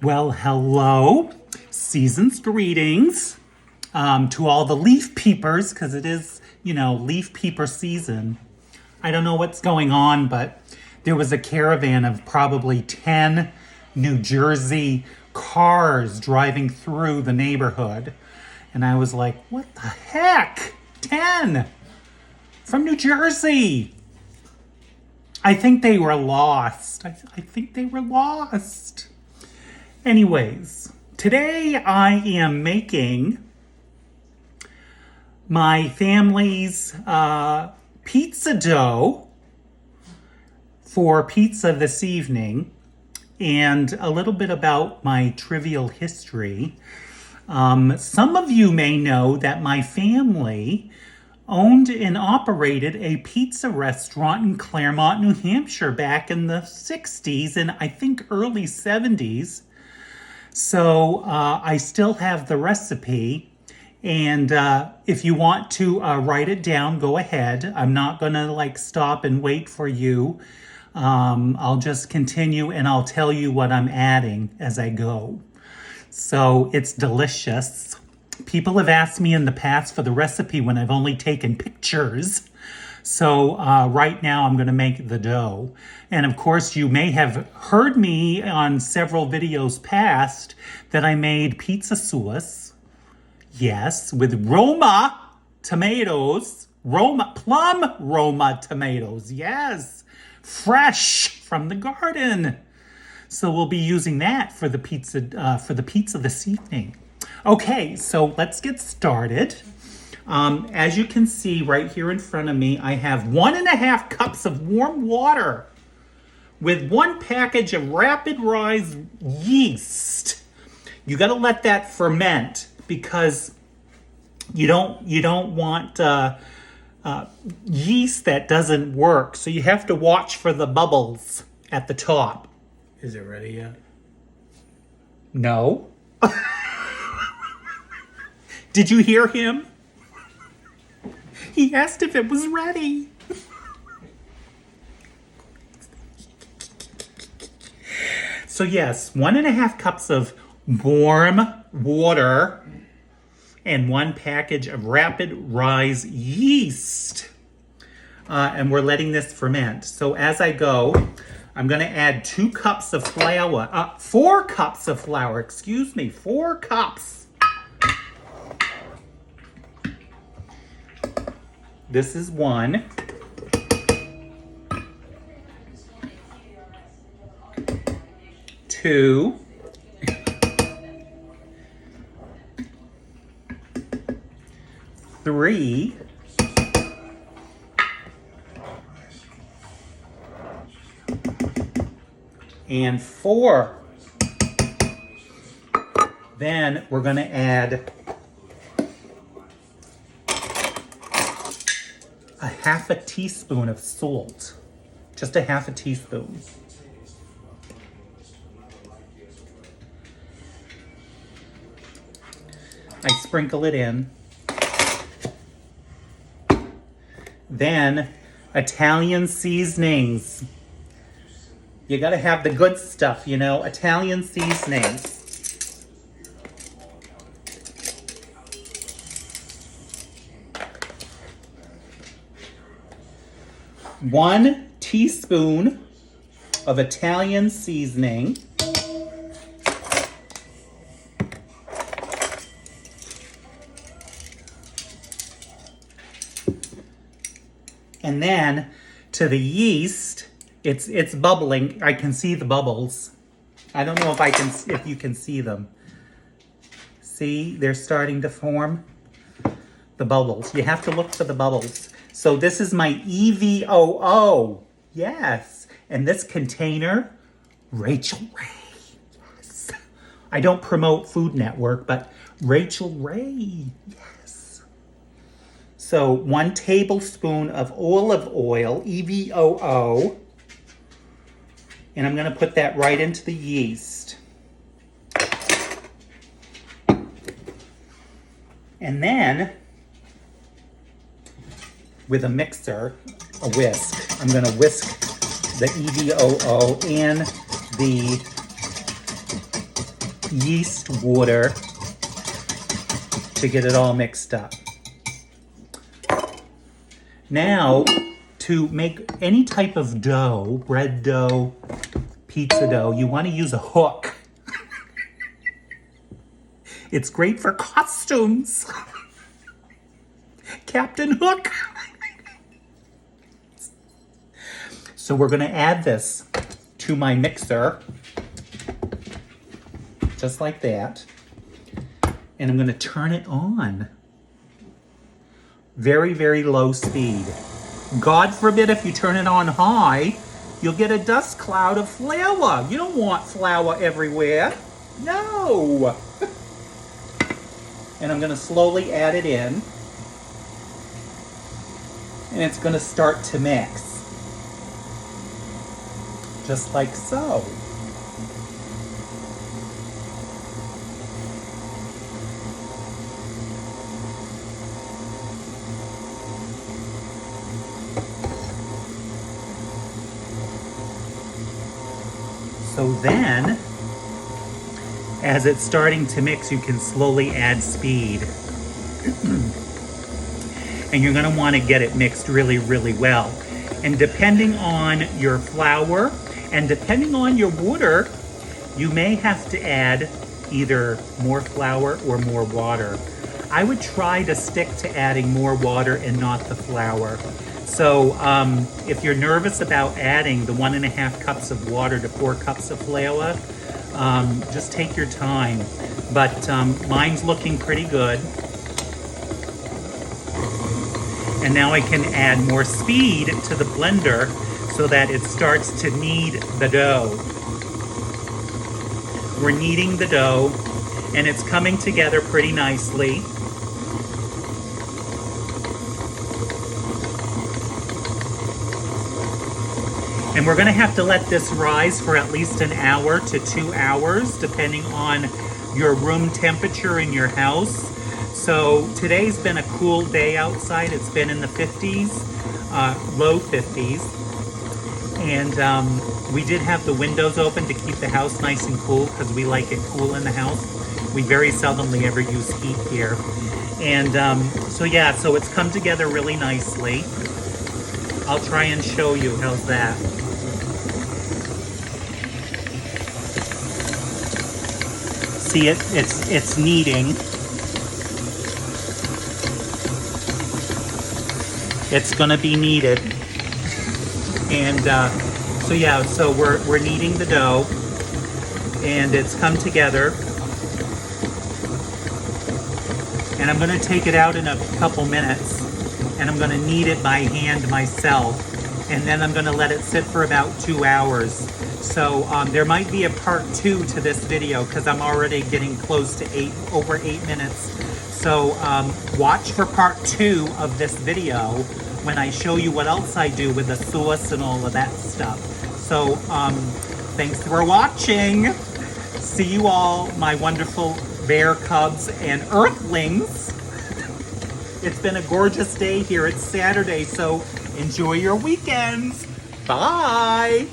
Well, hello. Season's greetings to all the leaf peepers, because it is, leaf peeper season. I don't know what's going on, but there was a caravan of probably 10 New Jersey cars driving through the neighborhood. And I was like, what the heck? 10 from New Jersey. I think they were lost. I think they were lost. Anyways, today I am making my family's pizza dough for pizza this evening, and a little bit about my trivial history. Some of you may know that my family owned and operated a pizza restaurant in Claremont, New Hampshire back in the 60s and I think early 70s. So I still have the recipe, and if you want to write it down, go ahead. I'm not gonna stop and wait for you. I'll just continue and I'll tell you what I'm adding as I go. So it's delicious. People have asked me in the past for the recipe when I've only taken pictures. So right now I'm going to make the dough. And of course you may have heard me on several videos past that I made pizza sauce. Yes, with Roma tomatoes. Plum Roma tomatoes. Yes, fresh from the garden. So we'll be using that for the pizza this evening. Okay, so let's get started. As you can see right here in front of me, I have 1.5 cups of warm water with 1 package of rapid rise yeast. You got to let that ferment because you don't want yeast that doesn't work. So you have to watch for the bubbles at the top. Is it ready yet? No. Did you hear him? He asked if it was ready. So yes, 1.5 cups of warm water and 1 package of rapid rise yeast. And we're letting this ferment. So as I go, I'm going to add 2 cups of flour, 4 cups of flour, 4 cups. This is 1. Two. 3. And 4. Then we're going to add a 1/2 teaspoon of salt. Just a 1/2 teaspoon. I sprinkle it in. Then Italian seasonings. You gotta have the good stuff, Italian seasonings. One teaspoon of Italian seasoning. And then to the yeast, it's bubbling. I can see the bubbles. I don't know if you can see them. See, they're starting to form the bubbles. You have to look for the bubbles. So this is my EVOO. Yes. And this container, Rachel Ray. Yes. I don't promote Food Network, but Rachel Ray. Yes. So 1 tablespoon of olive oil, EVOO. And I'm going to put that right into the yeast. And then, with a mixer, a whisk, I'm going to whisk the EVOO and the yeast water to get it all mixed up. Now, to make any type of dough, bread dough, pizza dough, you want to use a hook. It's great for costumes. Captain Hook. So we're going to add this to my mixer, just like that. And I'm going to turn it on. Very, very low speed. God forbid if you turn it on high, you'll get a dust cloud of flour. You don't want flour everywhere. No. And I'm going to slowly add it in. And it's going to start to mix. Just like so. So then, as it's starting to mix, you can slowly add speed. And you're going to want to get it mixed really, really well. And depending on your flour and depending on your water, you may have to add either more flour or more water. I would try to stick to adding more water and not the flour. So if you're nervous about adding the 1.5 cups of water to 4 cups of flour, just take your time. But mine's looking pretty good. And now I can add more speed to the blender so that it starts to knead the dough. We're kneading the dough and it's coming together pretty nicely. And we're going to have to let this rise for at least an hour to 2 hours, depending on your room temperature in your house. So today's been a cool day outside. It's been in the 50s, low 50s. And we did have the windows open to keep the house nice and cool because we like it cool in the house. We very seldomly ever use heat here. And so yeah, so it's come together really nicely. I'll try and show you. How's that? See it? It's kneading. It's gonna be kneaded. And so yeah, so we're kneading the dough and it's come together. And I'm gonna take it out in a couple minutes and I'm gonna knead it by hand myself. And then I'm gonna let it sit for about 2 hours. So there might be a part 2 to this video because I'm already getting close to over 8 minutes. So watch for part 2 of this video when I show you what else I do with the sauce and all of that stuff. So thanks for watching. See you all, my wonderful bear cubs and earthlings. It's been a gorgeous day here. It's Saturday, so enjoy your weekends. Bye.